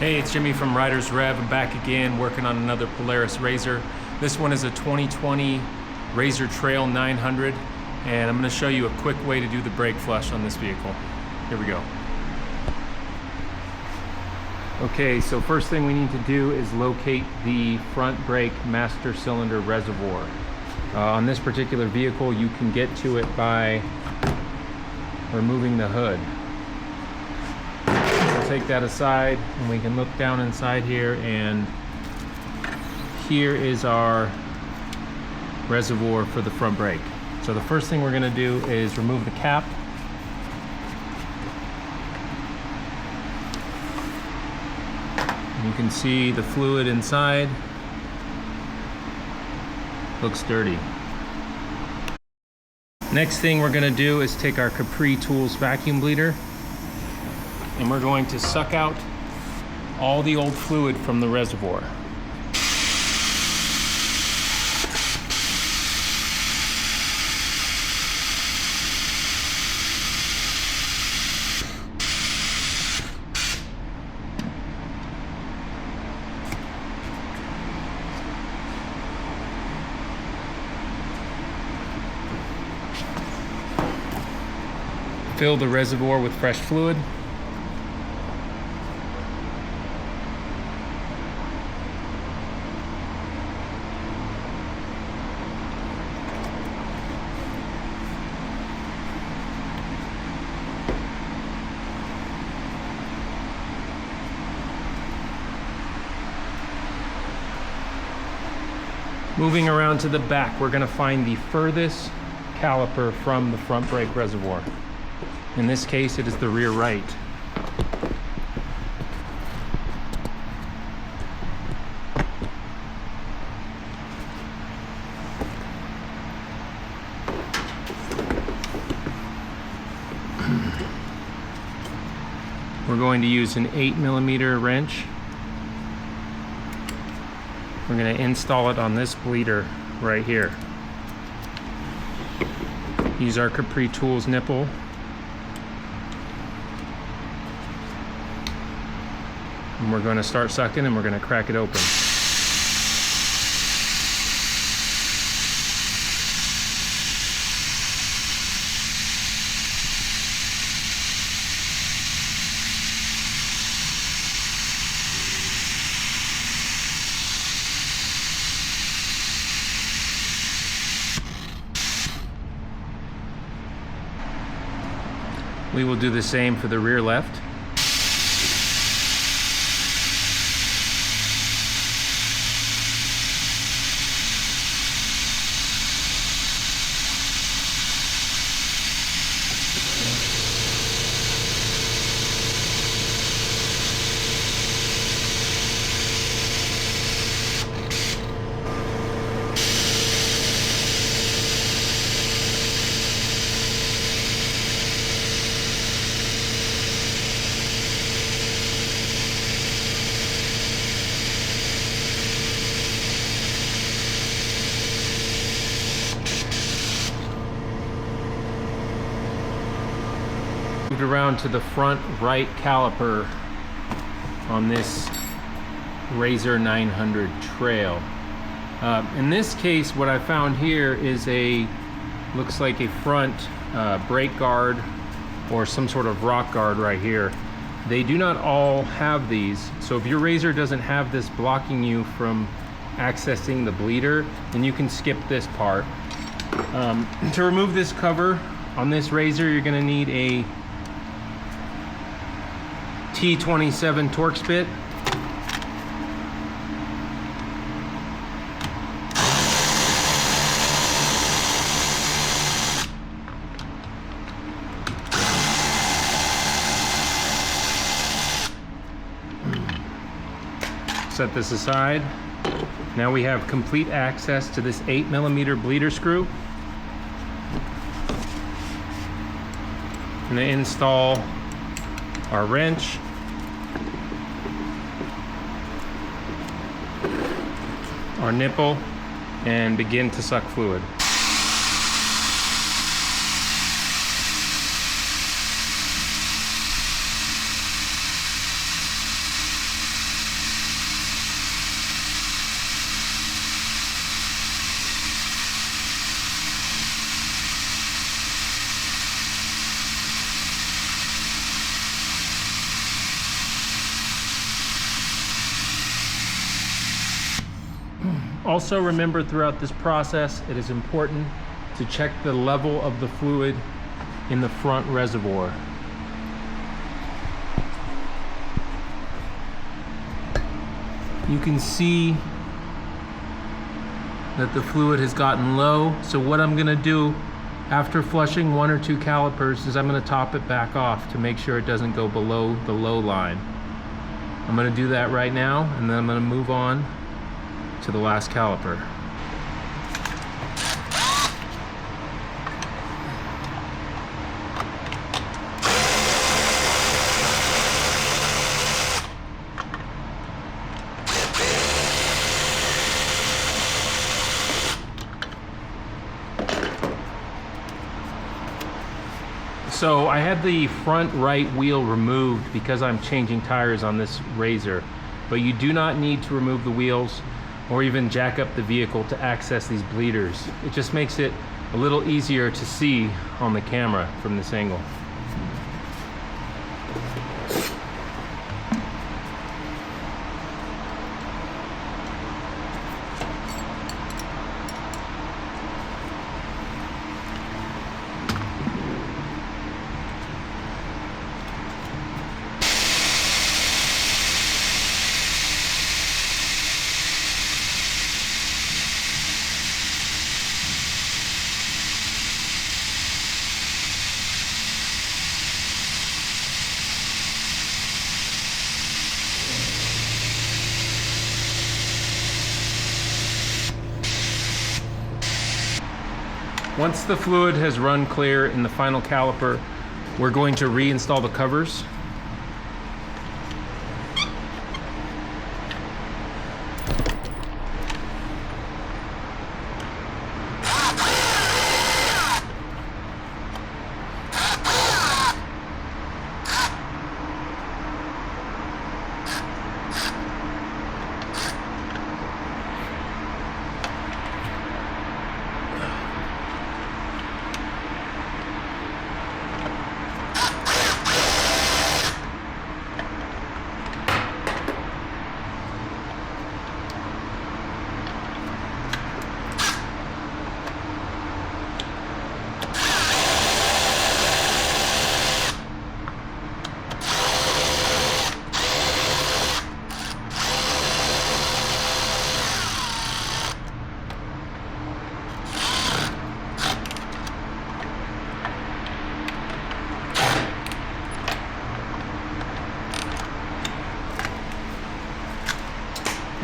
Hey, it's Jimmy from Riders Rev. I'm back again working on another Polaris RZR. This one is a 2020 RZR Trail 900, and I'm going to show you a quick way to do the brake flush on this vehicle. Here we go. Okay, so first thing we need to do is locate the front brake master cylinder reservoir. On this particular vehicle, you can get to it by removing the hood. We'll take that aside and we can look down inside here, and here is our reservoir for the front brake. So the first thing we're going to do is remove the cap. You can see the fluid inside. Looks dirty. Next thing we're going to do is take our Capri Tools vacuum bleeder, and we're going to suck out all the old fluid from the reservoir. Fill the reservoir with fresh fluid. Moving around to the back, we're going to find the furthest caliper from the front brake reservoir. In this case, it is the rear right. We're going to use an 8mm wrench. We're going to install it on this bleeder right here. Use our Capri Tools nipple. And we're going to start sucking, and we're going to crack it open. We will do the same for the rear left. Moved around to the front right caliper on this RZR 900 Trail. In this case, what I found here is looks like a front brake guard or some sort of rock guard right here. They do not all have these, so if your RZR doesn't have this blocking you from accessing the bleeder, then you can skip this part. To remove this cover on this RZR, you're going to need a T27 TORX bit. Set this aside. Now we have complete access to this 8mm bleeder screw. I'm going to install our wrench, our nipple, and begin to suck fluid. Also remember throughout this process, it is important to check the level of the fluid in the front reservoir. You can see that the fluid has gotten low. So what I'm gonna do after flushing 1 or 2 calipers is I'm gonna top it back off to make sure it doesn't go below the low line. I'm gonna do that right now, and then I'm gonna move on to the last caliper. So I had the front right wheel removed because I'm changing tires on this RZR, but you do not need to remove the wheels or even jack up the vehicle to access these bleeders. It just makes it a little easier to see on the camera from this angle. Once the fluid has run clear in the final caliper, we're going to reinstall the covers.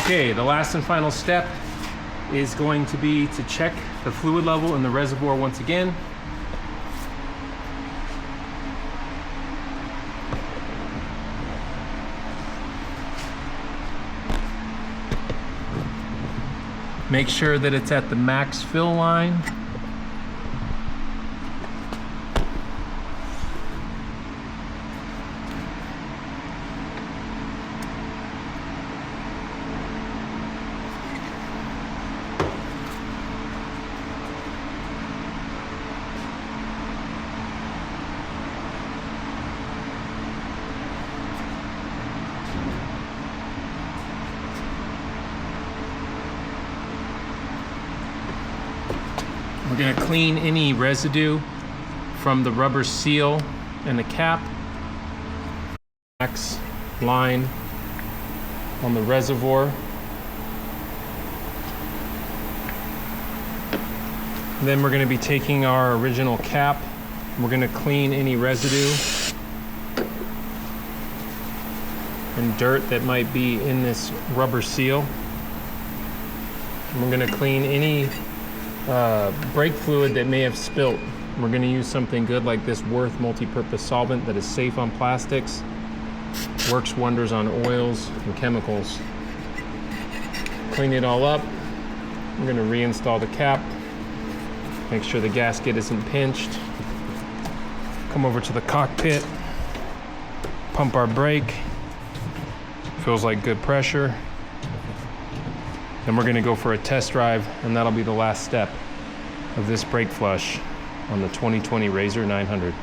Okay, the last and final step is going to be to check the fluid level in the reservoir once again. Make sure that it's at the max fill line. We're going to clean any residue from the rubber seal and the cap. Max line on the reservoir. And then we're going to be taking our original cap. We're going to clean any residue and dirt that might be in this rubber seal. And we're going to clean any brake fluid that may have spilt. We're going to use something good like this Wurth multi-purpose solvent that is safe on plastics, works wonders on oils and chemicals. Clean it all up. We're going to reinstall the cap, make sure the gasket isn't pinched. Come over to the cockpit, pump our brake. Feels like good pressure. Then we're going to go for a test drive, and that'll be the last step of this brake flush on the 2020 RZR 900.